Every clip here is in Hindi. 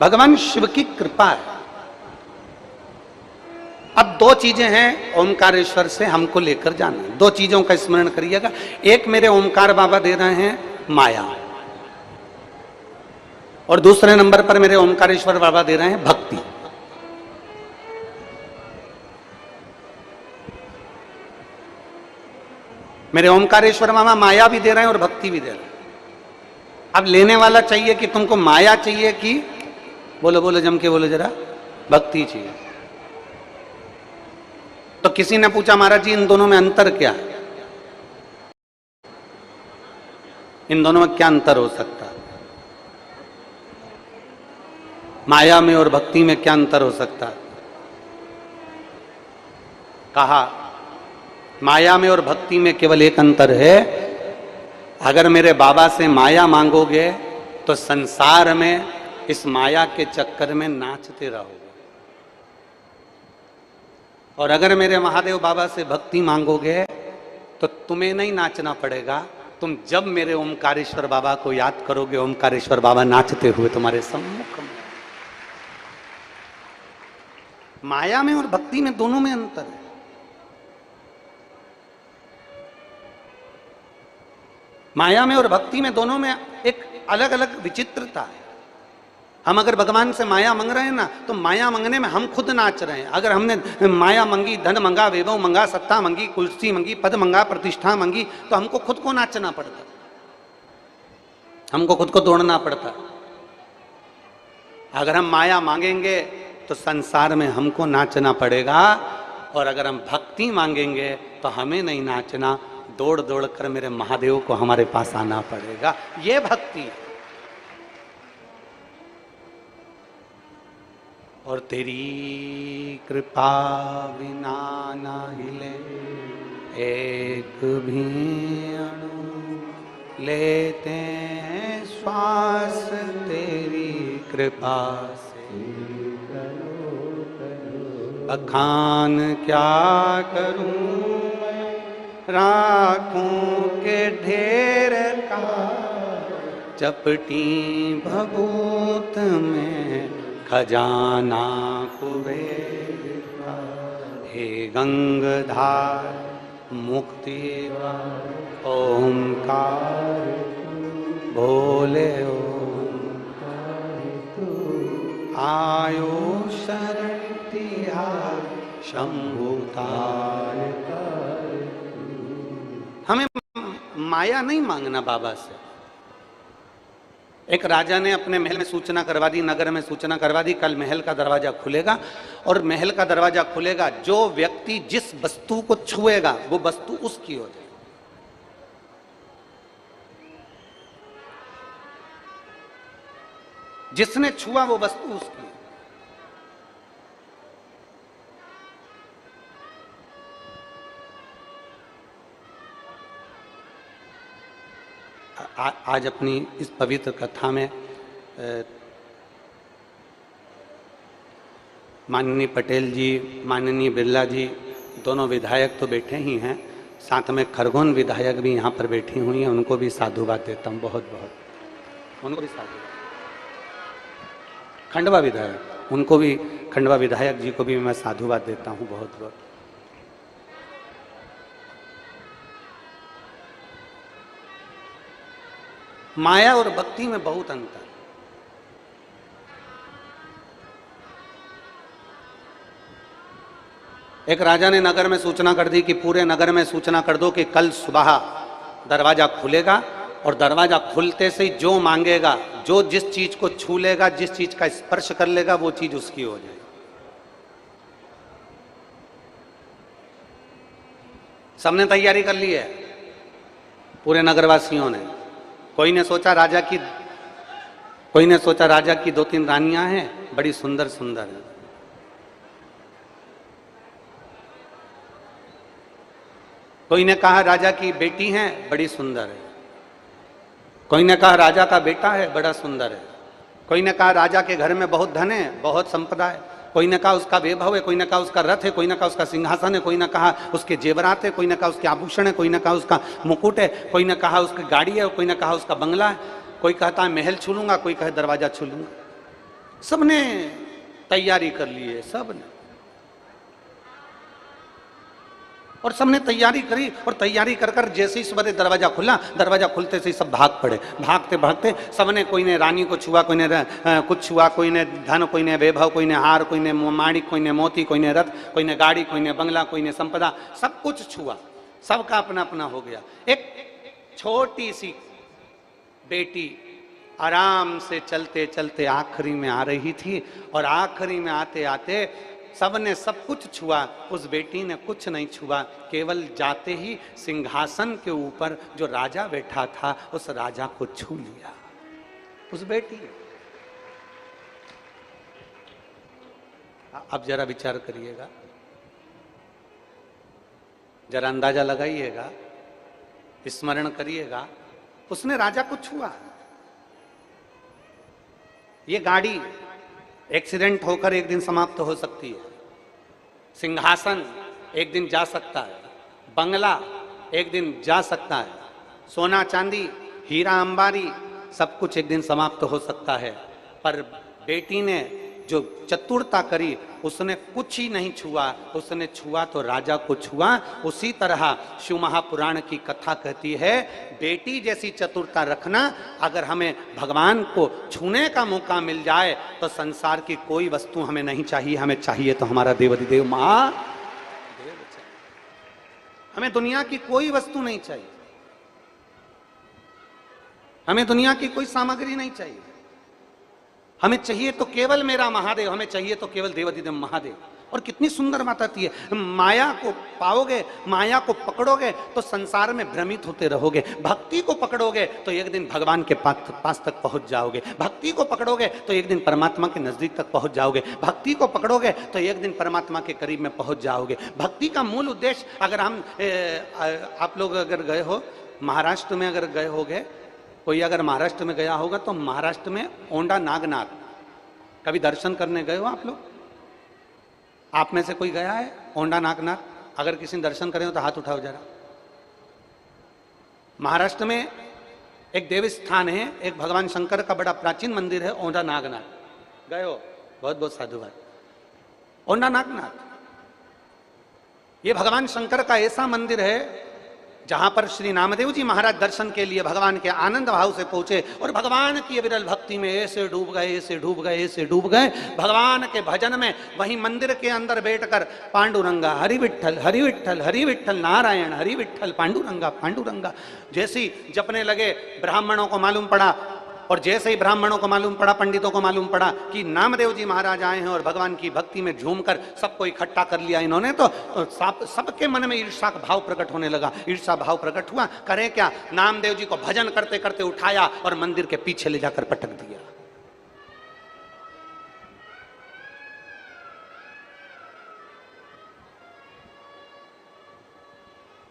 भगवान शिव की कृपा है। अब दो चीजें हैं ओमकारेश्वर से हमको लेकर जाना है। दो चीजों का स्मरण करिएगा। एक मेरे ओमकार बाबा दे रहे हैं माया, और दूसरे नंबर पर मेरे ओमकारेश्वर बाबा दे रहे हैं भक्ति। मेरे ओमकारेश्वर बाबा माया भी दे रहे हैं और भक्ति भी दे रहे हैं। अब लेने वाला चाहिए कि तुमको माया चाहिए कि बोलो बोलो जम के बोलो जरा, भक्ति चाहिए। तो किसी ने पूछा महाराज जी इन दोनों में अंतर क्या है? इन दोनों में क्या अंतर हो सकता है? माया में और भक्ति में क्या अंतर हो सकता है? कहा माया में और भक्ति में केवल एक अंतर है, अगर मेरे बाबा से माया मांगोगे तो संसार में इस माया के चक्कर में नाचते रहोगे, और अगर मेरे महादेव बाबा से भक्ति मांगोगे तो तुम्हें नहीं नाचना पड़ेगा। तुम जब मेरे ओमकारेश्वर बाबा को याद करोगे, ओमकारेश्वर बाबा नाचते हुए तुम्हारे सम्मुख में। माया में और भक्ति में दोनों में अंतर है। माया में और भक्ति में दोनों में एक अलग अलग विचित्रता है। हम अगर भगवान से माया मांग रहे हैं ना, तो माया मांगने में हम खुद नाच रहे हैं। अगर हमने माया मांगी, धन मांगा, वैभव मांगा, सत्ता मांगी, कुर्सी मांगी, पद मांगा, प्रतिष्ठा मांगी, तो हमको खुद को नाचना पड़ता, हमको खुद को दौड़ना पड़ता। अगर हम माया मांगेंगे तो संसार में हमको नाचना पड़ेगा, और अगर हम भक्ति मांगेंगे तो हमें नहीं नाचना, दौड़ दौड़ कर मेरे महादेव को हमारे पास आना पड़ेगा। ये भक्ति है। और तेरी कृपा बिना ना हिले एक भी अणु, लेते हैं श्वास तेरी कृपा से। बखान क्या करूं मैं राखों के ढेर का, चपटी भभूत में खजाना कुबेर का। हे गंगधार मुक्ति ओमकार भोले ओमकार, आयो शरण तिहार शंभुतार। हमें माया नहीं मांगना बाबा से। एक राजा ने अपने महल में सूचना करवा दी, नगर में सूचना करवा दी, कल महल का दरवाजा खुलेगा, और महल का दरवाजा खुलेगा, जो व्यक्ति जिस वस्तु को छुएगा वो वस्तु उसकी हो जाएगी। जिसने छुआ वो वस्तु उसकी। आज अपनी इस पवित्र कथा में माननीय पटेल जी, माननीय बिरला जी, दोनों विधायक तो बैठे ही हैं, साथ में खरगोन विधायक भी यहाँ पर बैठी हुई हैं। उनको भी साधुवाद देता हूँ बहुत बहुत। उनको भी साधुवाद। खंडवा विधायक, उनको भी, खंडवा विधायक जी को भी मैं साधुवाद देता हूँ बहुत बहुत। माया और भक्ति में बहुत अंतर। एक राजा ने नगर में सूचना कर दी कि पूरे नगर में सूचना कर दो कि कल सुबह दरवाजा खुलेगा, और दरवाजा खुलते से ही जो मांगेगा, जो जिस चीज को छू लेगा, जिस चीज का स्पर्श कर लेगा, वो चीज उसकी हो जाएगी। सबने तैयारी कर ली है, पूरे नगरवासियों ने। कोई ने सोचा राजा की 2-3 रानियां हैं, बड़ी सुंदर सुंदर है। कोई ने कहा राजा की बेटी है, बड़ी सुंदर है। कोई ने कहा राजा का बेटा है, बड़ा सुंदर है। कोई ने कहा राजा के घर में बहुत धन है, बहुत संपदा है। कोई ने कहा उसका वैभव है, कोई ने कहा उसका रथ है, कोई ने कहा उसका सिंहासन है, कोई ने कहा उसके जेवरात है, कोई ने कहा उसके आभूषण है, कोई ने कहा उसका मुकुट है, कोई ने कहा उसकी गाड़ी है, कोई ने कहा उसका बंगला है। कोई कहता है महल छू लूंगा, कोई कहे दरवाजा छू लूंगा। सबने तैयारी कर ली है, सबने, और सबने तैयारी करी, और तैयारी कर कर जैसे ही सवेरे दरवाजा खुला, दरवाजा खुलते से ही सब भाग पड़े। भागते भागते सबने, कोई ने रानी को छुआ, कोई ने कुछ छुआ, कोई ने धन, कोई ने वैभव, कोई ने हार, कोई ने माणिक, कोई ने मोती, कोई ने रथ, कोई ने गाड़ी, कोई ने बंगला, कोई ने संपदा, सब कुछ छुआ, सबका अपना अपना हो गया। एक छोटी सी बेटी आराम से चलते चलते आखिरी में आ रही थी, और आखिरी में आते आते सबने सब कुछ छुआ, उस बेटी ने कुछ नहीं छुआ, केवल जाते ही सिंहासन के ऊपर जो राजा बैठा था उस राजा को छू लिया, उस बेटी ने। अब जरा विचार करिएगा, जरा अंदाजा लगाइएगा, स्मरण करिएगा, उसने राजा को छुआ। ये गाड़ी एक्सीडेंट होकर एक दिन समाप्त हो सकती है, सिंहासन एक दिन जा सकता है, बंगला एक दिन जा सकता है, सोना चांदी हीरा अंबारी सब कुछ एक दिन समाप्त हो सकता है, पर बेटी ने जो चतुरता करी उसने कुछ ही नहीं छुआ, उसने छुआ तो राजा को छुआ। उसी तरह शिव महापुराण की कथा कहती है, बेटी जैसी चतुरता रखना, अगर हमें भगवान को छूने का मौका मिल जाए तो संसार की कोई वस्तु हमें नहीं चाहिए, हमें चाहिए तो हमारा देवाधिदेव महादेव चाहिए। हमें दुनिया की कोई वस्तु नहीं चाहिए, हमें दुनिया की कोई सामग्री नहीं चाहिए, हमें चाहिए तो केवल मेरा महादेव, हमें चाहिए तो केवल देवाधिदेव महादेव। और कितनी सुंदर बात आती है, माया को पाओगे, माया को पकड़ोगे तो संसार में भ्रमित होते रहोगे, भक्ति को पकड़ोगे तो एक दिन भगवान के पास तक पहुंच जाओगे, भक्ति को पकड़ोगे तो एक दिन परमात्मा के नजदीक तक पहुंच जाओगे, भक्ति को पकड़ोगे तो एक दिन परमात्मा के करीब में पहुंच जाओगे। भक्ति का मूल उद्देश्य, अगर हम आप लोग अगर गए हो महाराष्ट्र में, अगर गए होगे, कोई अगर महाराष्ट्र में गया होगा तो महाराष्ट्र में ओंडा नागनाथ कभी दर्शन करने गए हो आप लोग? आप में से कोई गया है ओंडा नागनाथ? अगर किसी ने दर्शन करे हो तो हाथ उठाओ जरा। महाराष्ट्र में एक देव स्थान है, एक भगवान शंकर का बड़ा प्राचीन मंदिर है ओंडा नागनाथ। गए हो? बहुत बहुत साधुवाद। ओंडा नागनाथ ये भगवान शंकर का ऐसा मंदिर है जहां पर श्री नामदेव जी महाराज दर्शन के लिए भगवान के आनंद भाव से पहुंचे और भगवान की विरल भक्ति में ऐसे डूब गए, ऐसे डूब गए, ऐसे डूब गए, भगवान के भजन में। वहीं मंदिर के अंदर बैठकर पांडुरंगा हरि विठ्ठल, हरि विठ्ठल, हरि विठ्ठल, नारायण हरि विठ्ठल, पांडुरंगा पांडुरंगा जैसे ही जपने लगे। ब्राह्मणों को मालूम पड़ा, और जैसे ही ब्राह्मणों को मालूम पड़ा, पंडितों को मालूम पड़ा कि नामदेव जी महाराज आए हैं और भगवान की भक्ति में झूमकर सबको इकट्ठा कर लिया इन्होंने, तो सबके मन में ईर्ष्या का भाव प्रकट होने लगा। ईर्ष्या भाव प्रकट हुआ, करें क्या? नामदेव जी को भजन करते करते उठाया और मंदिर के पीछे ले जाकर पटक दिया।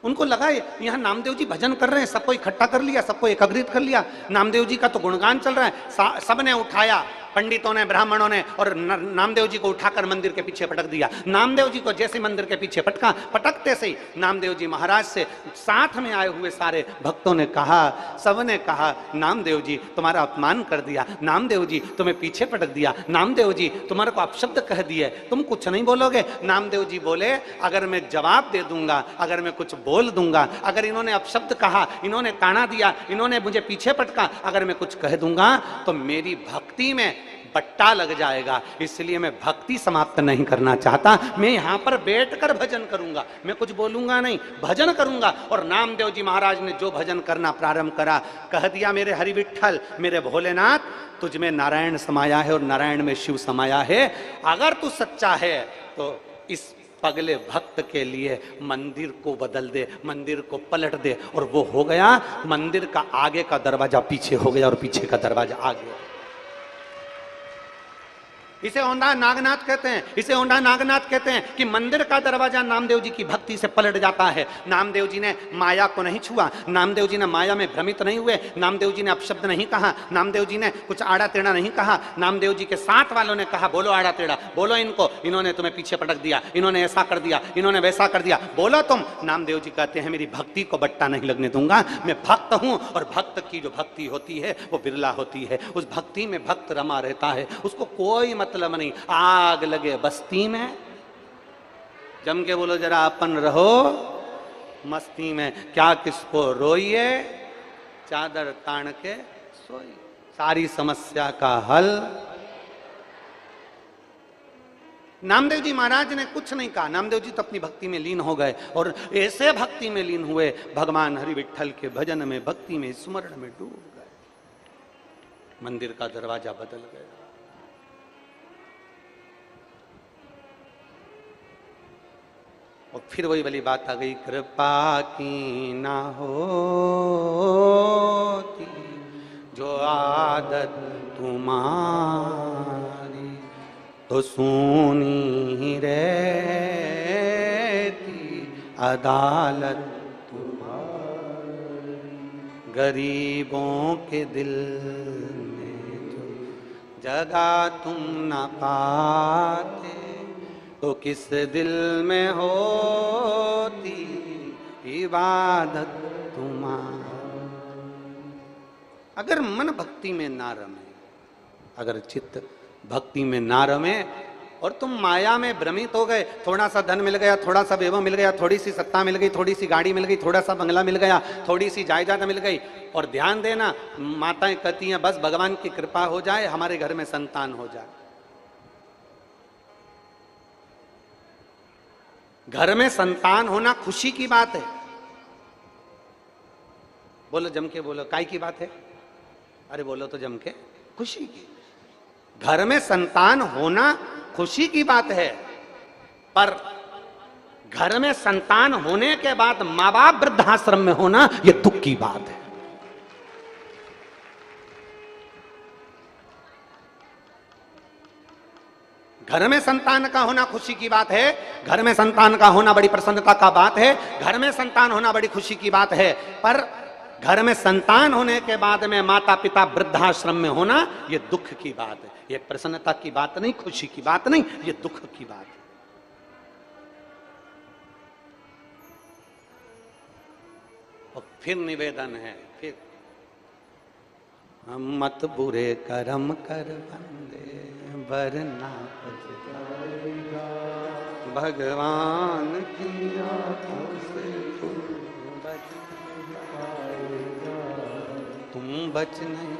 उनको लगा यहाँ नामदेव जी भजन कर रहे हैं, सबको इकट्ठा कर लिया, सबको एकत्रित कर लिया, नामदेव जी का तो गुणगान चल रहा है। सबने उठाया, पंडितों ने, ब्राह्मणों ने, और नामदेव जी को उठाकर मंदिर के पीछे पटक दिया। नामदेव जी को जैसे मंदिर के पीछे पटकते से ही नामदेव जी महाराज से साथ में आए हुए सारे भक्तों ने कहा, सबने कहा, नामदेव जी तुम्हारा अपमान कर दिया, नामदेव जी तुम्हें पीछे पटक दिया, नामदेव जी तुम्हारे को अपशब्द कह दिए, तुम कुछ नहीं बोलोगे? नामदेव जी बोले, अगर मैं जवाब दे दूंगा, अगर मैं कुछ बोल दूंगा, अगर इन्होंने अपशब्द कहा, इन्होंने काना दिया, इन्होंने मुझे पीछे पटका, अगर मैं कुछ कह दूंगा तो मेरी भक्ति में बट्टा लग जाएगा। इसलिए मैं भक्ति समाप्त नहीं करना चाहता, मैं यहां पर बैठकर भजन करूंगा, मैं कुछ बोलूंगा नहीं, भजन करूंगा। और नामदेव जी महाराज ने जो भजन करना प्रारंभ करा, कह दिया, मेरे हरि विठ्ठल, मेरे भोलेनाथ, तुझ में नारायण समाया है और नारायण में शिव समाया है। अगर तू सच्चा है तो इस पगले भक्त के लिए मंदिर को बदल दे, मंदिर को पलट दे। और वो हो गया। मंदिर का आगे का दरवाजा पीछे हो गया और पीछे का दरवाजा आगे। इसे औंधा नागनाथ कहते हैं, इसे औंधा नागनाथ कहते हैं कि मंदिर का दरवाजा नामदेव जी की भक्ति से पलट जाता है। नामदेव जी ने माया को नहीं छुआ, नामदेव जी ने माया में भ्रमित नहीं हुए, नामदेव जी ने अपशब्द नहीं कहा, नामदेव जी ने कुछ आड़ा टेढ़ा नहीं कहा। नामदेव जी के साथ वालों ने कहा बोलो आड़ा टेढ़ा, बोलो इनको, इन्होंने तुम्हें पीछे पटक दिया, इन्होंने ऐसा कर दिया, इन्होंने वैसा कर दिया, बोलो तुम। नामदेव जी कहते हैं मेरी भक्ति को बट्टा नहीं लगने दूंगा, मैं भक्त हूं और भक्त की जो भक्ति होती है वो बिरला होती है। उस भक्ति में भक्त रमा रहता है, उसको कोई मतलब नहीं। आग लगे बस्ती में, जम के बोलो जरा अपन रहो मस्ती में, क्या किसको रोइए चादर तान के सोइए, सारी समस्या का हल। नामदेव जी महाराज ने कुछ नहीं कहा, नामदेव जी तो अपनी भक्ति में लीन हो गए और ऐसे भक्ति में लीन हुए, भगवान हरि विठ्ठल के भजन में, भक्ति में, स्मरण में डूब गए, मंदिर का दरवाजा बदल गया। और फिर वही वाली बात आ गई, कृपा की ना होती जो आदत तुम्हारी तो सूनी ही रहती अदालत तुम्हारी। गरीबों के दिल में जो जगह तुम न पाते तो किस दिल में होती इबादत तुम्हारी। अगर मन भक्ति में ना रमे, अगर चित्त भक्ति में ना रमे और तुम माया में भ्रमित हो गए, थोड़ा सा धन मिल गया, थोड़ा सा वैभव मिल गया, थोड़ी सी सत्ता मिल गई, थोड़ी सी गाड़ी मिल गई, थोड़ा सा बंगला मिल गया, थोड़ी सी जायदाद मिल गई, और ध्यान देना माताएं कहती हैं बस भगवान की कृपा हो जाए हमारे घर में संतान हो जाए। घर में संतान होना खुशी की बात है। बोलो जम के बोलो, काय की बात है? अरे बोलो तो जम के, खुशी की। घर में संतान होना खुशी की बात है, पर घर में संतान होने के बाद मां बाप वृद्धाश्रम में होना यह दुख की बात है। घर में संतान का होना खुशी की बात है, घर में संतान का होना बड़ी प्रसन्नता का बात है, घर में संतान होना बड़ी खुशी की बात है, पर घर में संतान होने के बाद में माता पिता वृद्धाश्रम में होना यह दुख की बात है। यह प्रसन्नता की बात नहीं, खुशी की बात नहीं, यह दुख की बात है। और फिर निवेदन है, फिर हम मत बुरे कर्म कर बंदे वरना पछताएगा, भगवान की आंखों से तुम बच नहीं।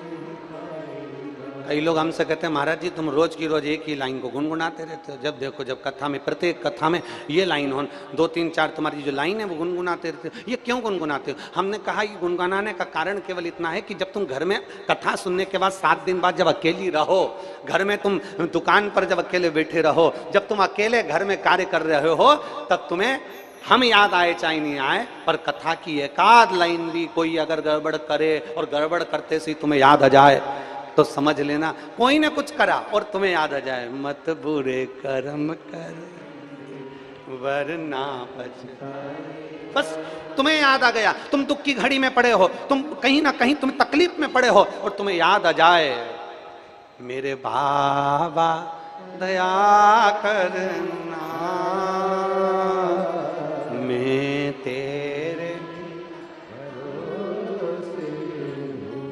कई लोग हमसे कहते हैं महाराज जी तुम रोज की रोज एक ही लाइन को गुनगुनाते रहते हो, जब देखो जब कथा में, प्रत्येक कथा में ये लाइन हो, 2 3 4 तुम्हारी जो लाइन है वो गुनगुनाते रहते हो, ये क्यों गुनगुनाते हो? हमने कहा ये गुनगुनाने का कारण केवल इतना है कि जब तुम घर में कथा सुनने के बाद 7 दिन बाद जब अकेली रहो, घर में तुम दुकान पर जब अकेले बैठे रहो, जब तुम अकेले घर में कार्य कर रहे हो, तब तुम्हें हम याद आए चाहे नहीं आए, पर कथा की एकाध लाइन भी कोई अगर गड़बड़ करे और गड़बड़ करते से तुम्हें याद आ जाए तो समझ लेना कोई ने कुछ करा और तुम्हें याद आ जाए, मत बुरे कर्म कर वरना पछताए। बस तुम्हें याद आ गया, तुम दुख की घड़ी में पड़े हो, तुम कहीं ना कहीं तुम तकलीफ में पड़े हो और तुम्हें याद आ जाए मेरे बाबा दया करना, मैं तेरे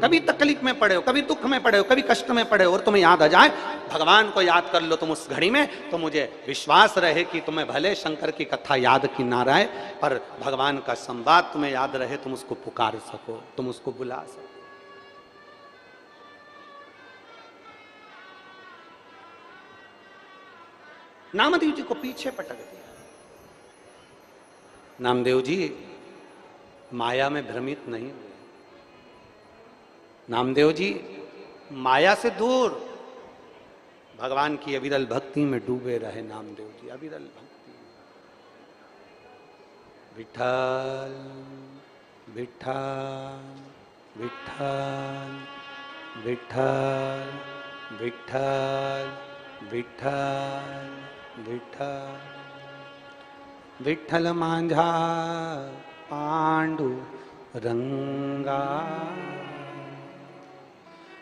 कभी तकलीफ में पड़े हो, कभी दुख में पड़े हो, कभी कष्ट में पड़े हो और तुम्हें याद आ जाए, भगवान को याद कर लो तुम उस घड़ी में, तो मुझे विश्वास रहे कि तुम्हें भले शंकर की कथा याद की ना रहे, पर भगवान का संवाद तुम्हें याद रहे, तुम उसको पुकार सको, तुम उसको बुला सको। नामदेव जी को पीछे पटक दिया। नामदेव जी माया में भ्रमित नहीं हुए, नामदेव जी माया से दूर भगवान की अविरल भक्ति में डूबे रहे। नामदेव जी अविरल भक्ति, विठ्ठल विठ्ठल विठ्ठल विठ्ठल विठ्ठल विठ्ठल विठ्ठल विठ्ठल मांझा पांडु रंगा,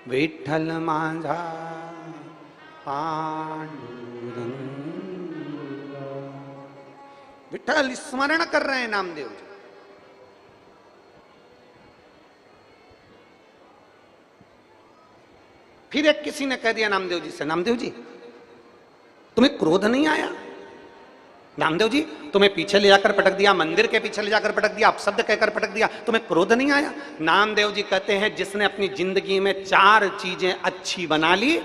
विठ्ठल मांझा पांडुरंगा। विठ्ठल स्मरण कर रहे हैं नामदेव जी। फिर एक किसी ने कह दिया नामदेव जी से, नामदेव जी तुम्हें क्रोध नहीं आया? नामदेव जी तुम्हें पीछे ले जाकर पटक दिया, मंदिर के पीछे ले जाकर पटक दिया, अपशब्द कहकर पटक दिया, तुम्हें क्रोध नहीं आया? नामदेव जी कहते हैं जिसने अपनी जिंदगी में 4 चीजें अच्छी बना ली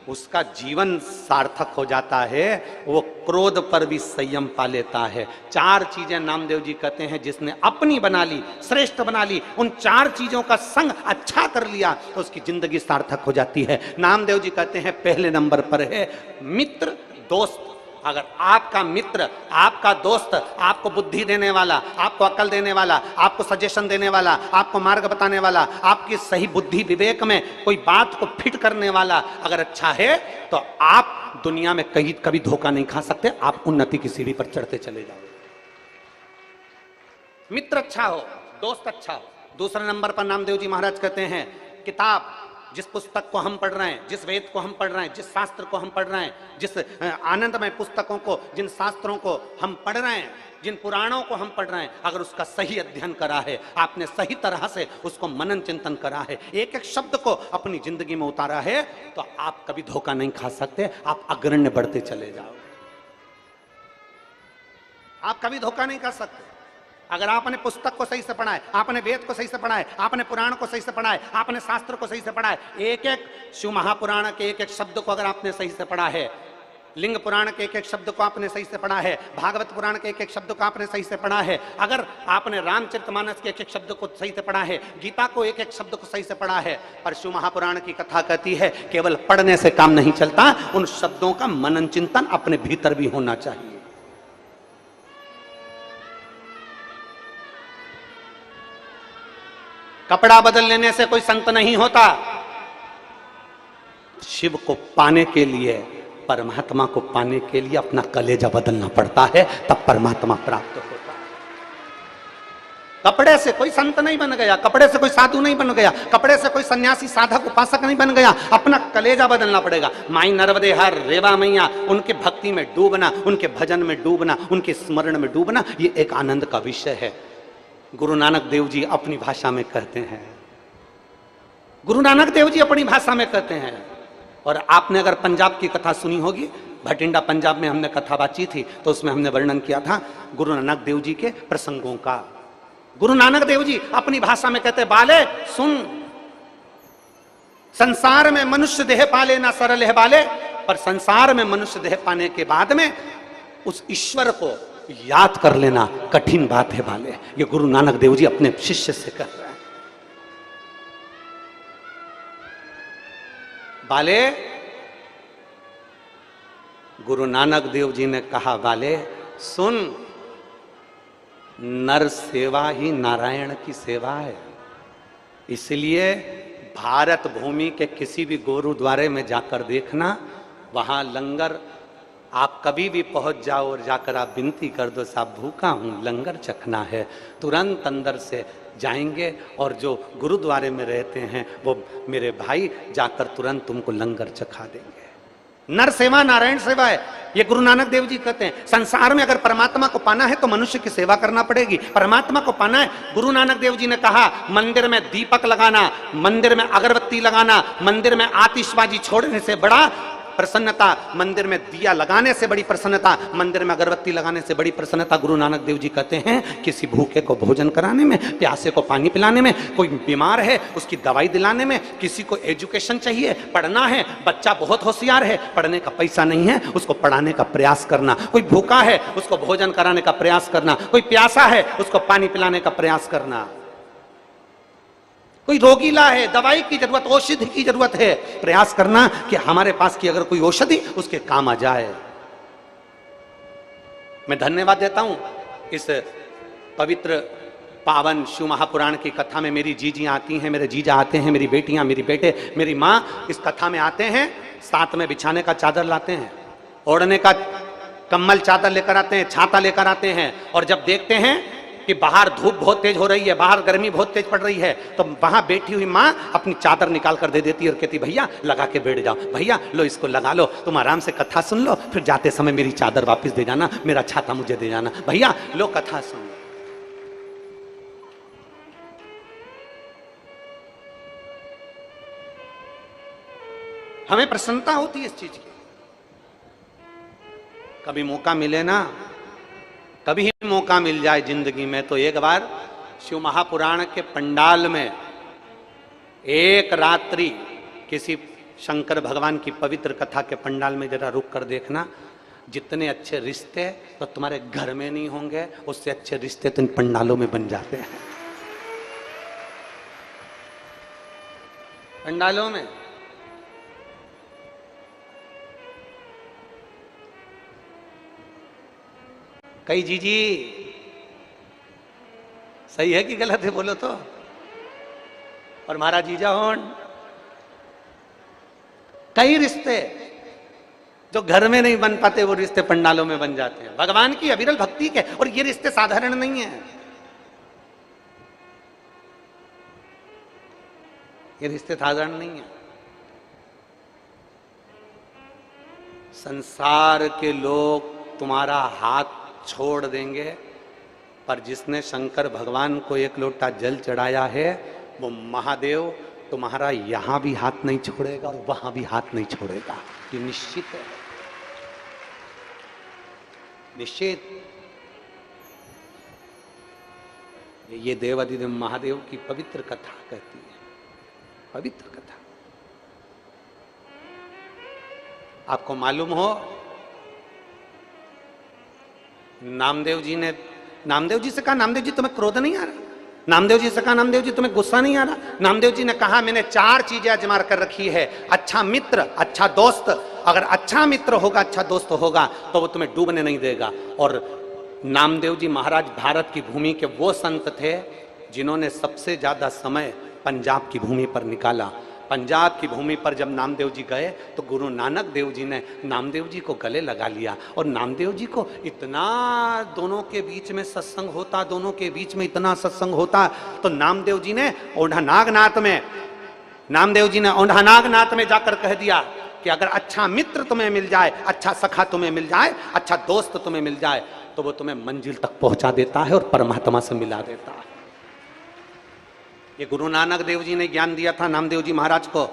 उसका जीवन सार्थक हो जाता है, वो क्रोध पर भी संयम पा लेता है। 4 चीजें नामदेव जी कहते हैं जिसने अपनी बना ली, श्रेष्ठ बना ली, उन 4 चीजों का संग अच्छा कर लिया तो उसकी जिंदगी सार्थक हो जाती है। नामदेव जी कहते हैं पहले नंबर पर है मित्र दोस्त। अगर आपका मित्र, आपका दोस्त आपको बुद्धि देने वाला, आपको अकल देने वाला, आपको सजेशन देने वाला, आपको मार्ग बताने वाला, आपकी सही बुद्धि विवेक में कोई बात को फिट करने वाला अगर अच्छा है तो आप दुनिया में कहीं कभी धोखा नहीं खा सकते, आप उन्नति की सीढ़ी पर चढ़ते चले जाओगे। मित्र अच्छा हो, दोस्त अच्छा हो। दूसरे नंबर पर नामदेव जी महाराज कहते हैं किताब, जिस पुस्तक को हम पढ़ रहे हैं, जिस वेद को हम पढ़ रहे हैं, जिस शास्त्र को हम पढ़ रहे हैं, जिस आनंदमय पुस्तकों को, जिन शास्त्रों को हम पढ़ रहे हैं, जिन पुराणों को हम पढ़ रहे हैं, अगर उसका सही अध्ययन करा है, आपने सही तरह से उसको मनन चिंतन करा है, एक एक शब्द को अपनी जिंदगी में उतारा है तो आप कभी धोखा नहीं खा सकते, आप अग्रण्य बढ़ते चले जाओगे। आप कभी धोखा नहीं कर सकते। अगर आपने पुस्तक को सही से पढ़ा है, आपने वेद को सही से पढ़ा है, आपने पुराण को सही से पढ़ा है, आपने शास्त्र को सही से पढ़ा है, एक एक शिव महापुराण के एक एक शब्द को अगर आपने सही से पढ़ा है, लिंग पुराण के एक एक शब्द को आपने सही से पढ़ा है, भागवत पुराण के एक एक शब्द को आपने सही से पढ़ा है, अगर आपने रामचरितमानस के एक एक शब्द को सही से पढ़ा है, गीता को एक एक शब्द को सही से पढ़ा है, पर शिव महापुराण की कथा कहती है केवल पढ़ने से काम नहीं चलता, उन शब्दों का मनन चिंतन अपने भीतर भी होना चाहिए। कपड़ा बदल लेने से कोई संत नहीं होता। शिव को पाने के लिए, परमात्मा को पाने के लिए अपना कलेजा बदलना पड़ता है, तब परमात्मा प्राप्त होता है। कपड़े से कोई संत नहीं बन गया, कपड़े से कोई साधु नहीं बन गया, कपड़े से कोई सन्यासी साधक उपासक नहीं बन गया, अपना कलेजा बदलना पड़ेगा। माई नर्मदे हर रेवा मैया, उनके भक्ति में डूबना, उनके भजन में डूबना, उनके स्मरण में डूबना, ये एक आनंद का विषय है। गुरु नानक देव जी अपनी भाषा में कहते हैं, गुरु नानक देव जी अपनी भाषा में कहते हैं। और आपने अगर पंजाब की कथा सुनी होगी, भटिंडा पंजाब में हमने कथा बातची थी तो उसमें हमने वर्णन किया था गुरु नानक देव जी के प्रसंगों का। गुरु नानक देव जी अपनी भाषा में कहते, बाले सुन, संसार में मनुष्य देह पाले ना सरल है बाले, पर संसार में मनुष्य देह पाने के बाद में उस ईश्वर को याद कर लेना कठिन बात है बाले। ये गुरु नानक देव जी अपने शिष्य से कह रहे हैं। बाले, गुरु नानक देव जी ने कहा बाले सुन, नर सेवा ही नारायण की सेवा है। इसलिए भारत भूमि के किसी भी गुरुद्वारे में जाकर देखना, वहां लंगर आप कभी भी पहुंच जाओ और जाकर आप विनती कर दो, साहब भूखा हूं, लंगर चखना है, तुरंत अंदर से जाएंगे और जो गुरुद्वारे में रहते हैं वो मेरे भाई जाकर तुरंत तुमको लंगर चखा देंगे। नर सेवा नारायण सेवा है, ये गुरु नानक देव जी कहते हैं। संसार में अगर परमात्मा को पाना है तो मनुष्य की सेवा करना पड़ेगी। परमात्मा को पाना है, गुरु नानक देव जी ने कहा मंदिर में दीपक लगाना, मंदिर में अगरबत्ती लगाना, मंदिर में आतिशबाजी छोड़ने से बड़ा प्रसन्नता, मंदिर में दिया लगाने से बड़ी प्रसन्नता, मंदिर में अगरबत्ती लगाने से बड़ी प्रसन्नता। गुरु नानक देव जी कहते हैं किसी भूखे को भोजन कराने में, प्यासे को पानी पिलाने में, कोई बीमार है उसकी दवाई दिलाने में, किसी को एजुकेशन चाहिए, पढ़ना है, बच्चा बहुत होशियार है, पढ़ने का पैसा नहीं है, उसको पढ़ाने का प्रयास करना, कोई भूखा है उसको भोजन कराने का प्रयास करना, कोई प्यासा है उसको पानी पिलाने का प्रयास करना, कोई रोगीला है, दवाई की जरूरत, औषधि की जरूरत है, प्रयास करना कि हमारे पास की अगर कोई औषधि उसके काम आ जाए। मैं धन्यवाद देता हूं इस पवित्र पावन शिव महापुराण की कथा में मेरी जीजियां आती हैं, मेरे जीजा आते हैं, मेरी बेटियां, मेरी बेटे, मेरी माँ इस कथा में आते हैं साथ में बिछाने का चादर लाते हैं, ओढ़ने का कम्बल चादर लेकर आते हैं, छाता लेकर आते हैं, और जब देखते हैं कि बाहर धूप बहुत तेज हो रही है, बाहर गर्मी बहुत तेज पड़ रही है, तो वहां बैठी हुई माँ अपनी चादर निकाल कर दे देती है और कहती भैया लगा के बैठ जाओ, भैया लो इसको लगा लो, तुम आराम से कथा सुन लो, फिर जाते समय मेरी चादर वापस दे जाना, मेरा छाता मुझे दे जाना, भैया लो कथा सुन लो। हमें प्रसन्नता होती है इस चीज की। कभी मौका मिले ना, कभी मौका मिल जाए जिंदगी में, तो एक बार शिव महापुराण के पंडाल में एक रात्रि किसी शंकर भगवान की पवित्र कथा के पंडाल में जरा रुक कर देखना। जितने अच्छे रिश्ते तो तुम्हारे घर में नहीं होंगे, उससे अच्छे रिश्ते तो इन पंडालों में बन जाते हैं। पंडालों में कई जीजी, सही है कि गलत है बोलो तो, और हमारा जीजा होन, कई रिश्ते जो घर में नहीं बन पाते वो रिश्ते पंडालों में बन जाते हैं, भगवान की अविरल भक्ति के। और ये रिश्ते साधारण नहीं है, ये रिश्ते साधारण नहीं है। संसार के लोग तुम्हारा हाथ छोड़ देंगे, पर जिसने शंकर भगवान को एक लोटा जल चढ़ाया है वो महादेव तुम्हारा यहां भी हाथ नहीं छोड़ेगा और वहां भी हाथ नहीं छोड़ेगा, ये निश्चित है, निश्चित। ये देवाधिदेव महादेव की पवित्र कथा कहती है, पवित्र कथा। आपको मालूम हो नामदेव जी से कहा, नामदेव जी तुम्हें क्रोध नहीं आ रहा? नामदेव जी से कहा, नामदेव जी तुम्हें गुस्सा नहीं आ रहा? नामदेव जी ने कहा मैंने 4 चीजें आजमा कर रखी है, अच्छा मित्र, अच्छा दोस्त। अगर अच्छा मित्र होगा, अच्छा दोस्त होगा तो वो तुम्हें डूबने नहीं देगा। और नामदेव जी महाराज भारत की भूमि के वो संत थे जिन्होंने सबसे ज्यादा समय पंजाब की भूमि पर निकाला। पंजाब की भूमि पर जब नामदेव जी गए तो गुरु नानक देव जी ने नामदेव जी को गले लगा लिया, और नामदेव जी को इतना, दोनों के बीच में सत्संग होता, दोनों के बीच में इतना सत्संग होता, तो नामदेव जी ने ओढ़ानागनाथ में जाकर कह दिया कि अगर अच्छा मित्र तुम्हें मिल जाए, अच्छा सखा तुम्हें मिल जाए, अच्छा दोस्त तुम्हें मिल जाए, तो वो तुम्हें मंजिल तक पहुंचा देता है और परमात्मा से मिला देता है। ये गुरु नानक देव जी ने ज्ञान दिया था नामदेव जी महाराज को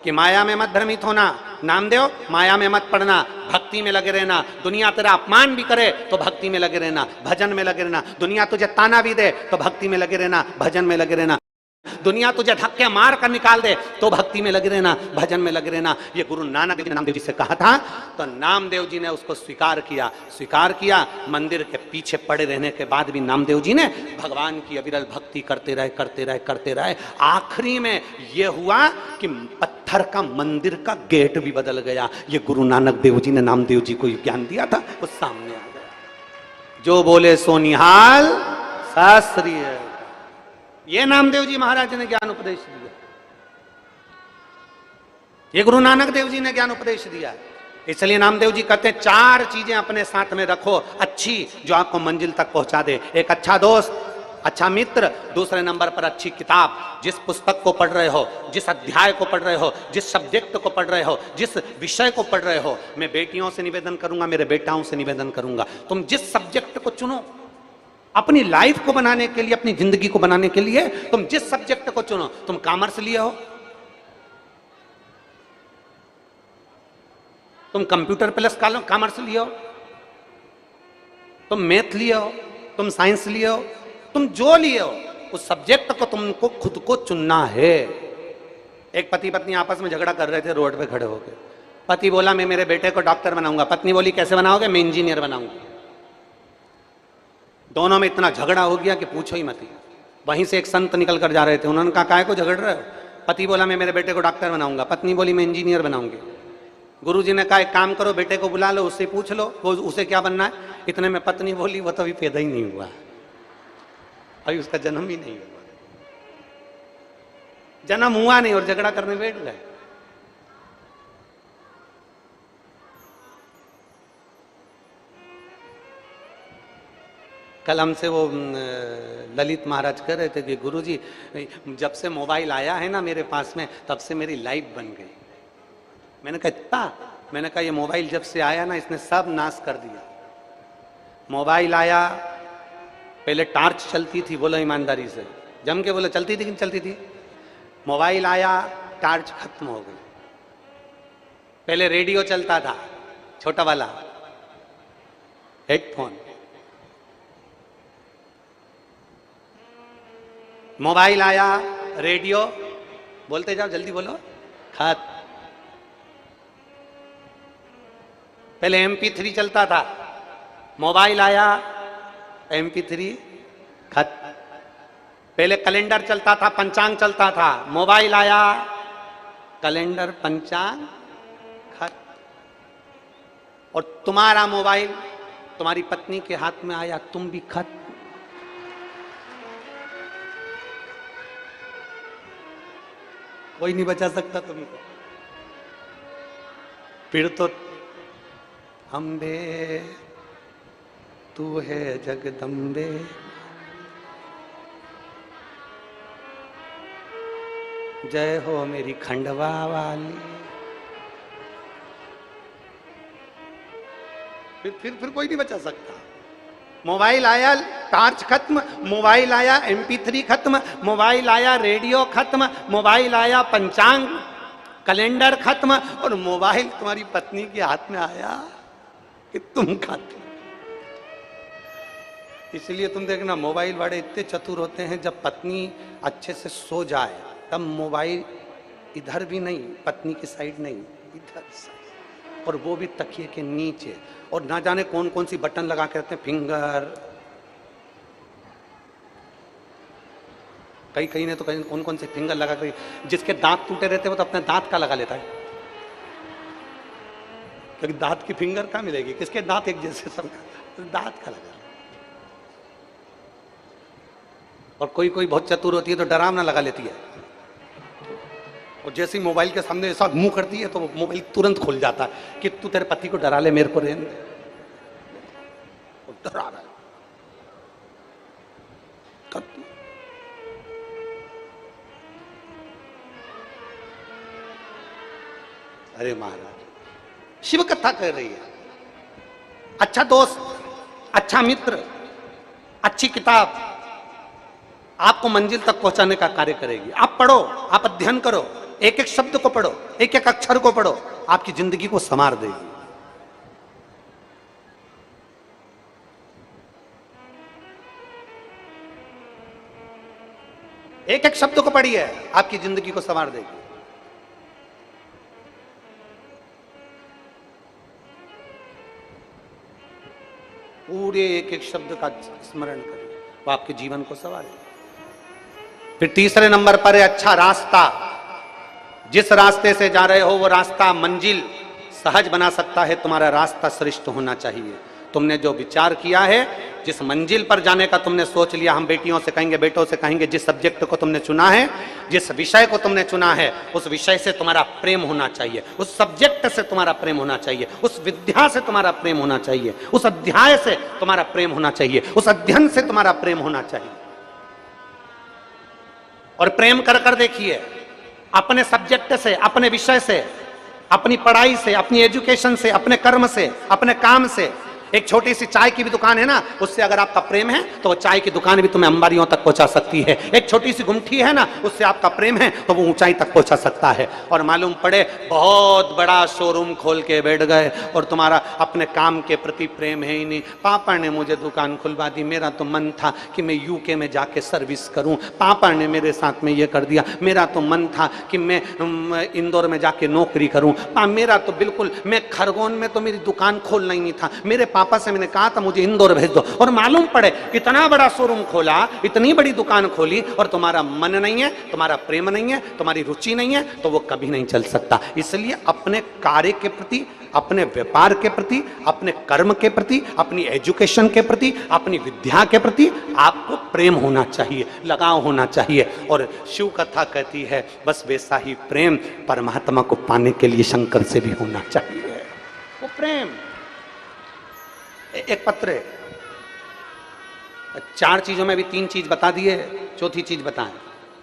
कि माया में मत भ्रमित होना, नामदेव माया में मत पड़ना, भक्ति में लगे रहना। दुनिया तेरा अपमान भी करे तो भक्ति में लगे रहना, भजन में लगे रहना। दुनिया तुझे ताना भी दे तो भक्ति में लगे रहना, भजन में लगे रहना। दुनिया तुझे धक्के मार कर निकाल दे तो भक्ति में लगे रहना, भजन में लगे रहना। ये गुरु नानक देव ने नामदेव जी से कहा था, तो नामदेव जी ने उसको स्वीकार किया। मंदिर के पीछे पड़े रहने के बाद भी नामदेव जी ने भगवान की अविरल भक्ति करते रहे। आखिरी में यह हुआ कि पत्थर का मंदिर का गेट भी बदल गया। ये गुरु नानक देव जी ने नामदेव जी को ज्ञान दिया था, वो सामने आ गया। जो बोले सो निहाल शास्त्रीय, ये नामदेव जी महाराज ने ज्ञान उपदेश दिया, ये गुरु नानक देव जी ने ज्ञान उपदेश दिया। इसलिए नामदेव जी कहते हैं 4 चीजें अपने साथ में रखो अच्छी, जो आपको मंजिल तक पहुंचा दे। एक अच्छा दोस्त, अच्छा मित्र, दूसरे नंबर पर अच्छी किताब। जिस पुस्तक को पढ़ रहे हो, जिस अध्याय को पढ़ रहे हो, जिस सब्जेक्ट को पढ़ रहे हो, जिस विषय को पढ़ रहे हो, मैं बेटियों से निवेदन करूंगा, मेरे बेटाओं से निवेदन करूंगा, तुम जिस सब्जेक्ट को चुनो अपनी लाइफ को बनाने के लिए, अपनी जिंदगी को बनाने के लिए, तुम जिस सब्जेक्ट को चुनो, तुम कॉमर्स लिए हो, तुम कंप्यूटर प्लस कॉमर्स लिए हो, तुम मैथ लिए हो, तुम साइंस लिए हो, तुम जो लिए हो, उस सब्जेक्ट को तुमको खुद को चुनना है। एक पति पत्नी आपस में झगड़ा कर रहे थे रोड पे खड़े होकर। पति बोला मैं मेरे बेटे को डॉक्टर बनाऊंगा, पत्नी बोली कैसे बनाओगे? मैं इंजीनियर बनाऊंगा। दोनों में इतना झगड़ा हो गया कि पूछो ही मत। वहीं से एक संत निकल कर जा रहे थे, उन्होंने कहा काहे को झगड़ रहे हो? पति बोला मैं मेरे बेटे को डॉक्टर बनाऊंगा, पत्नी बोली मैं इंजीनियर बनाऊंगी। गुरुजी ने कहा एक काम करो, बेटे को बुला लो, उससे पूछ लो वो उसे क्या बनना है। इतने में पत्नी बोली वो तो अभी पैदा ही नहीं हुआ, अभी उसका जन्म ही नहीं हुआ, जन्म हुआ नहीं और झगड़ा करने बैठ गए। कल हमसे वो ललित महाराज कह रहे थे कि गुरुजी जब से मोबाइल आया है ना मेरे पास में तब से मेरी लाइफ बन गई। मैंने कहा इतना? मैंने कहा ये मोबाइल जब से आया ना इसने सब नाश कर दिया। मोबाइल आया, पहले टार्च चलती थी, बोलो ईमानदारी से, जम के बोलो, चलती थी कि नहीं चलती थी? मोबाइल आया, टार्च खत्म हो गई। पहले रेडियो चलता था, छोटा वाला हेडफोन। मोबाइल आया, रेडियो, बोलते जाओ जल्दी बोलो, खत्म। पहले MP3 चलता था, मोबाइल आया, MP3 खत्म। पहले कैलेंडर चलता था, पंचांग चलता था, मोबाइल आया, कैलेंडर पंचांग खत्म। और तुम्हारा मोबाइल तुम्हारी पत्नी के हाथ में आया, तुम भी खत्म। कोई नहीं बचा सकता तुमको। फिर तो अम्बे तू है जगदम्बे, जय हो मेरी खंडवा वाली। फिर कोई नहीं बचा सकता। मोबाइल आया, टार्च खत्म, मोबाइल आया, MP3 खत्म, मोबाइल आया, रेडियो खत्म, मोबाइल आया, पंचांग कैलेंडर खत्म, और मोबाइल तुम्हारी पत्नी के हाथ में आया कि तुम खत्म। इसलिए तुम देखना मोबाइल वाले इतने चतुर होते हैं, जब पत्नी अच्छे से सो जाए तब मोबाइल इधर भी नहीं, पत्नी की साइड नहीं, इधर साइड, और वो भी तकिए के नीचे, और ना जाने कौन कौन सी बटन लगा के रखते हैं, फिंगर, कई ने तो कहीं कौन कौन से फिंगर लगा कर, जिसके दांत टूटे रहते हैं वो तो अपने दांत का लगा लेता है, क्योंकि दांत की फिंगर कहाँ मिलेगी, किसके दांत एक जैसे सब, दांत का लगा। और कोई बहुत चतुर होती है तो डरावना लगा लेती है, और जैसे ही मोबाइल के सामने ऐसा मुंह करती है तो वो मोबाइल तुरंत खुल जाता है कि तू तेरे पति को डरा ले, मेरे को रहने दे, डरा रहा है। अरे महाराज, शिव कथा कर रही है। अच्छा दोस्त, अच्छा मित्र, अच्छी किताब आपको मंजिल तक पहुंचाने का कार्य करेगी। आप पढ़ो, आप अध्ययन करो, एक एक शब्द को पढ़ो, एक एक अक्षर को पढ़ो, आपकी जिंदगी को संवार देगी। एक एक शब्द को पढ़िए, आपकी जिंदगी को संवार देगी। पूरे एक एक शब्द का स्मरण करिए, वो आपके जीवन को संवारेगा। फिर तीसरे नंबर पर है अच्छा रास्ता। जिस रास्ते से जा रहे हो वो रास्ता मंजिल सहज बना सकता है, तुम्हारा रास्ता श्रेष्ठ होना चाहिए। तुमने जो विचार किया है, जिस मंजिल पर जाने का तुमने सोच लिया, हम बेटियों से कहेंगे, बेटों से कहेंगे, जिस सब्जेक्ट को तुमने चुना है, जिस विषय को तुमने चुना है, उस विषय से तुम्हारा प्रेम होना चाहिए, उस सब्जेक्ट से तुम्हारा प्रेम होना चाहिए, उस विद्या से तुम्हारा प्रेम होना चाहिए, उस अध्याय से तुम्हारा प्रेम होना चाहिए, उस अध्ययन से तुम्हारा प्रेम होना चाहिए। और प्रेम कर कर देखिए, अपने सब्जेक्ट से, अपने विषय से, अपनी पढ़ाई से, अपनी एजुकेशन से, अपने कर्म से, अपने काम से। एक छोटी सी चाय की भी दुकान है ना, उससे अगर आपका प्रेम है तो वो चाय की दुकान भी तुम्हें अंबारियों तक पहुंचा सकती है। एक छोटी सी गुमठी है ना, उससे आपका प्रेम है तो वो ऊंचाई तक पहुंचा सकता है। और मालूम पड़े बहुत बड़ा शोरूम खोल के बैठ गए और तुम्हारा अपने काम के प्रति प्रेम है ही नहीं। पापा ने मुझे दुकान खुलवा दी, मेरा तो मन था कि मैं UK में जाके सर्विस करूं, पापा ने मेरे साथ में ये कर दिया, मेरा तो मन था कि मैं इंदौर में जाके नौकरी करूं, मेरा तो बिल्कुल, मैं खरगोन में तो मेरी दुकान खोलना ही नहीं था, मेरे पापा से मैंने कहा था मुझे इंदौर भेज दो। और मालूम पड़े इतना बड़ा शोरूम खोला, इतनी बड़ी दुकान खोली, और तुम्हारा मन नहीं है, तुम्हारा प्रेम नहीं है, तुम्हारी रुचि नहीं है, तो वो कभी नहीं चल सकता। इसलिए अपने कार्य के प्रति, अपने व्यापार के प्रति, अपने कर्म के प्रति, अपनी एजुकेशन के प्रति, अपनी विद्या के प्रति आपको प्रेम होना चाहिए, लगाव होना चाहिए। और शिव कथा कहती है बस वैसा ही प्रेम परमात्मा को पाने के लिए शंकर से भी होना चाहिए। वो प्रेम। एक पत्र है, चार चीजों में भी तीन चीज बता दिए, चौथी चीज बताएं।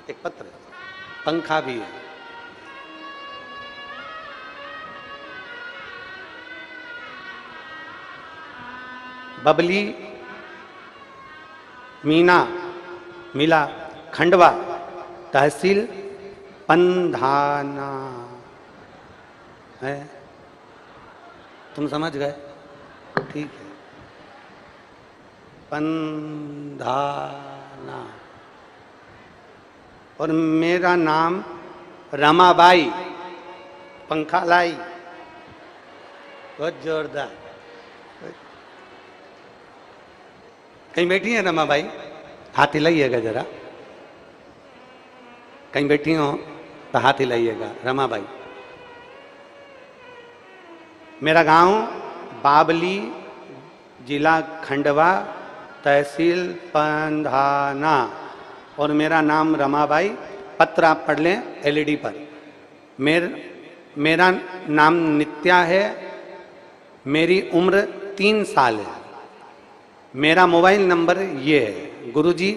एक पत्र, पंखा भी है, बबली, मीना, मिला, खंडवा, तहसील पंधाना है। तुम समझ गए? ठीक है। पंधाना। और मेरा नाम रमाबाई, पंखा लाई। बहुत जोरदार। कहीं बैठी है रमाबाई? हाथ हिलाइएगा जरा। कहीं बैठी हो तो हाथ हिलाइएगा। रमाबाई। मेरा गांव बाबली, जिला खंडवा, तहसील पंधाना, और मेरा नाम रमाबाई। पत्र आप पढ़ लें एलईडी पर। मेरा नाम नित्या है, मेरी उम्र 3 साल है। मेरा मोबाइल नंबर ये है। गुरुजी,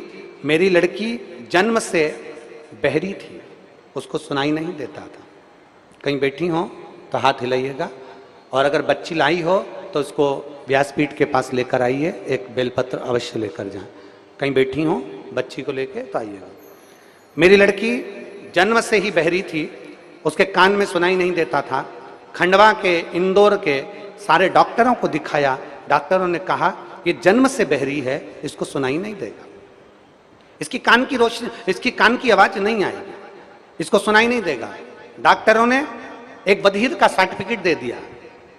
मेरी लड़की जन्म से बहरी थी, उसको सुनाई नहीं देता था। कहीं बैठी हो तो हाथ हिलाइएगा। और अगर बच्ची लाई हो तो उसको व्यासपीठ के पास लेकर आइए, एक बेलपत्र अवश्य लेकर जाएं। कहीं बैठी हो बच्ची को लेके तो आइएगा। मेरी लड़की जन्म से ही बहरी थी, उसके कान में सुनाई नहीं देता था। खंडवा के, इंदौर के सारे डॉक्टरों को दिखाया। डॉक्टरों ने कहा ये जन्म से बहरी है, इसको सुनाई नहीं देगा, इसकी कान की रोशनी, इसकी कान की आवाज नहीं आएगी, इसको सुनाई नहीं देगा। डॉक्टरों ने एक बधिर का सर्टिफिकेट दे दिया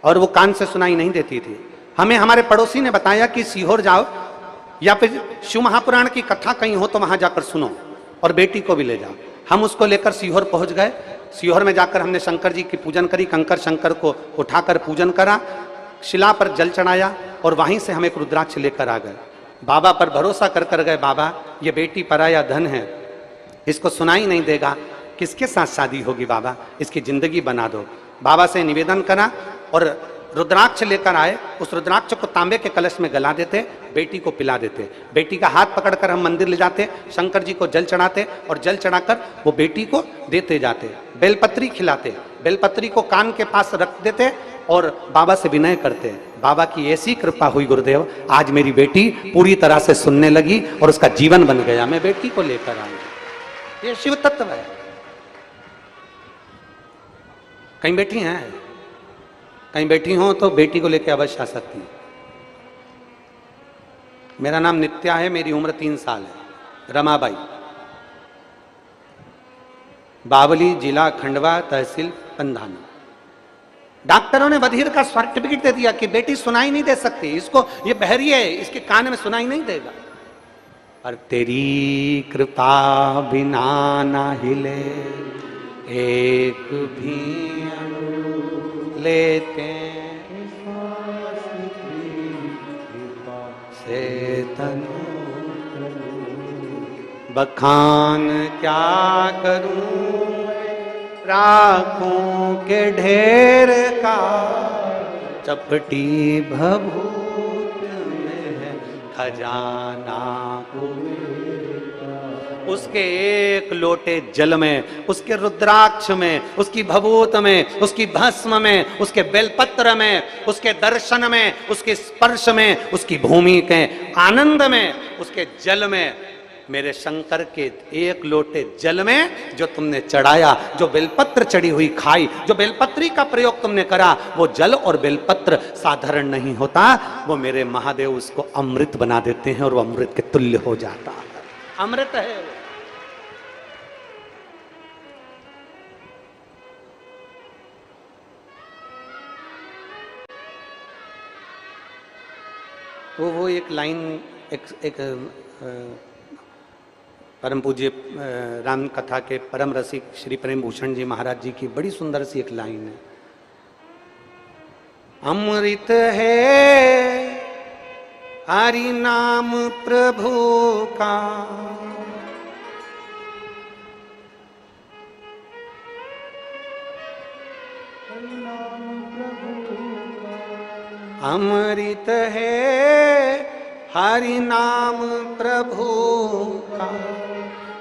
और वो कान से सुनाई नहीं देती थी। हमें हमारे पड़ोसी ने बताया कि सीहोर जाओ या फिर शिव महापुराण की कथा कहीं हो तो वहां जाकर सुनो और बेटी को भी ले जाओ। हम उसको लेकर सीहोर पहुंच गए। सीहोर में जाकर हमने शंकर जी की पूजन करी, कंकर शंकर को उठाकर पूजन करा, शिला पर जल चढ़ाया और वहीं से हम एक रुद्राक्ष लेकर आ गए। बाबा पर भरोसा कर कर गए, बाबा ये बेटी पराया धन है, इसको सुनाई नहीं देगा, किसके साथ शादी होगी बाबा, इसकी जिंदगी बना दो। बाबा से निवेदन करा और रुद्राक्ष लेकर आए। उस रुद्राक्ष को तांबे के कलश में गला देते, बेटी को पिला देते। बेटी का हाथ पकड़कर हम मंदिर ले जाते, शंकर जी को जल चढ़ाते और जल चढ़ाकर वो बेटी को देते जाते। बेलपत्री खिलाते, बेलपत्री को कान के पास रख देते और बाबा से विनय करते। बाबा की ऐसी कृपा हुई गुरुदेव, आज मेरी बेटी पूरी तरह से सुनने लगी और उसका जीवन बन गया। मैं बेटी को लेकर आऊंगा। ये शिव तत्व है। कहीं बैठी हैं? कहीं बैठी हो तो बेटी को लेकर अवश्य आ सकती है। मेरा नाम नित्या है, मेरी उम्र 3 साल है। रमाबाई, बावली, जिला खंडवा, तहसील पंधाना। डॉक्टरों ने बधिर का सर्टिफिकेट दे दिया कि बेटी सुनाई नहीं दे सकती, इसको, ये बहरी है, इसके कान में सुनाई नहीं देगा। पर तेरी कृपा बिना ना हिले एक भी अणु लेते से तनु बखान क्या करूं राखों के ढेर का, चपटी भभूत में है खजाना को। उसके एक लोटे जल में, उसके रुद्राक्ष में, उसकी भभूत में, उसकी भस्म में, उसके बेलपत्र में, उसके दर्शन में, उसके स्पर्श में, उसकी भूमि के आनंद में, उसके जल में, मेरे शंकर के एक लोटे जल में जो तुमने चढ़ाया, जो बेलपत्र चढ़ी हुई खाई, जो बेलपत्री का प्रयोग तुमने करा, वो जल और बेलपत्र साधारण नहीं होता, वो मेरे महादेव उसको अमृत बना देते हैं और वो अमृत के तुल्य हो जाता है। अमृत है वो एक लाइन, एक परम पूज्य राम कथा के परम रसिक श्री प्रेम भूषण जी महाराज जी की बड़ी सुंदर सी एक लाइन है। अमृत है हरि नाम प्रभु का, अमृत है हरि नाम प्रभु का,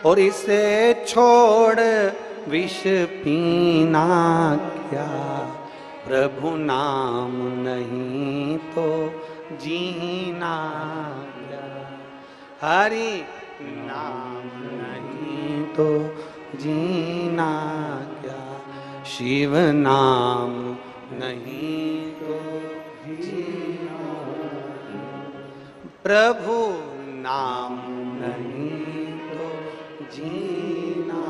और इसे छोड़ विष पीना क्या, प्रभु नाम नहीं तो जीना क्या, हरि नाम नहीं तो जीना क्या, शिव नाम नहीं तो जीना, प्रभु नाम नहीं तो जीना।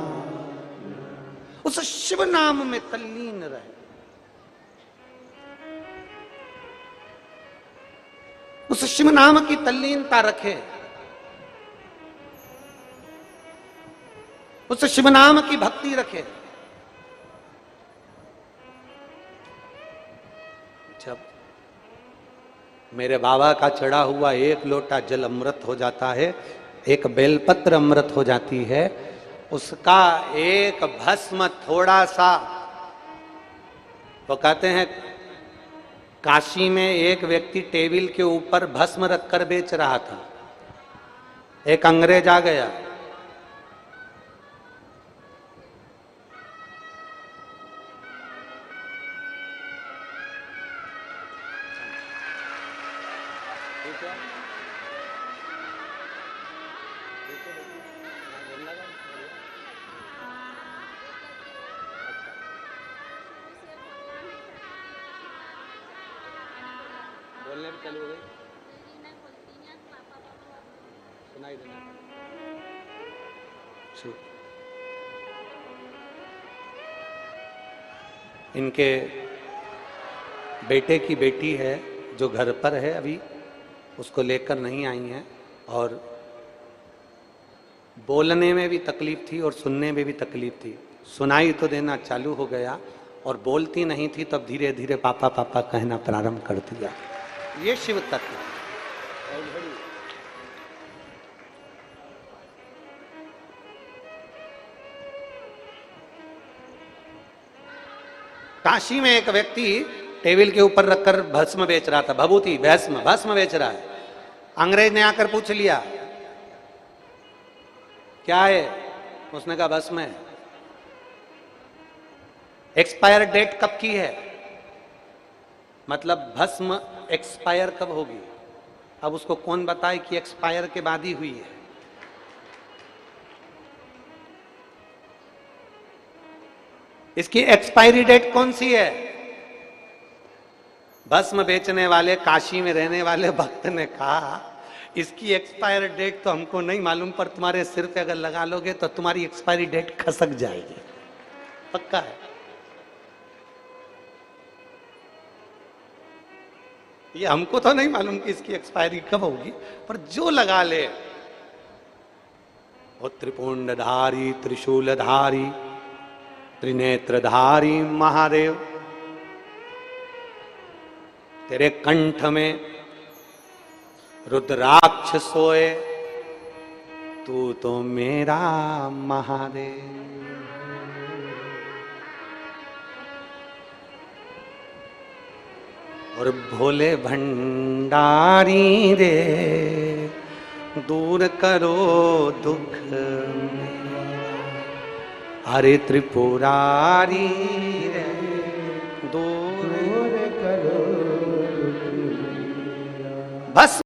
उस शिव नाम में तल्लीन रहे, उस शिव नाम की तल्लीनता रखे, उस शिव नाम की भक्ति रखे। जब मेरे बाबा का चढ़ा हुआ एक लोटा जल अमृत हो जाता है, एक बेलपत्र अमृत हो जाती है, उसका एक भस्म थोड़ा सा, वो कहते हैं काशी में एक व्यक्ति टेबल के ऊपर भस्म रखकर बेच रहा था। एक अंग्रेज आ गया, बोलने भी चालू हो गई, सुनाई देना। इनके बेटे की बेटी है जो घर पर है अभी, उसको लेकर नहीं आई हैं, और बोलने में भी तकलीफ थी और सुनने में भी तकलीफ थी। सुनाई तो देना चालू हो गया और बोलती नहीं थी, तब धीरे धीरे पापा पापा कहना प्रारंभ कर दिया। ये शिव तत्व है। काशी में एक व्यक्ति टेबल के ऊपर रखकर भस्म बेच रहा था, भभूति भस्म भस्म बेच रहा है। अंग्रेज ने आकर पूछ लिया क्या है, उसने कहा भस्म है। एक्सपायर डेट कब की है, मतलब भस्म एक्सपायर कब होगी। अब उसको कौन बताए कि एक्सपायर के बाद ही हुई है। इसकी एक्सपायरी डेट कौन सी है। भस्म बेचने वाले काशी में रहने वाले भक्त ने कहा इसकी एक्सपायर डेट तो हमको नहीं मालूम, पर तुम्हारे सिर पे अगर लगा लोगे तो तुम्हारी एक्सपायरी डेट खसक जाएगी, पक्का है। ये हमको तो नहीं मालूम कि इसकी एक्सपायरी कब होगी, पर जो लगा ले। वो त्रिपुंडधारी त्रिशूलधारी त्रिनेत्रधारी महादेव, तेरे कंठ में रुद्राक्ष सोए, तू तो मेरा महादेव। और भोले भंडारी रे दूर करो दुख मेरा, हरे त्रिपुरारी रे दूर करो बस।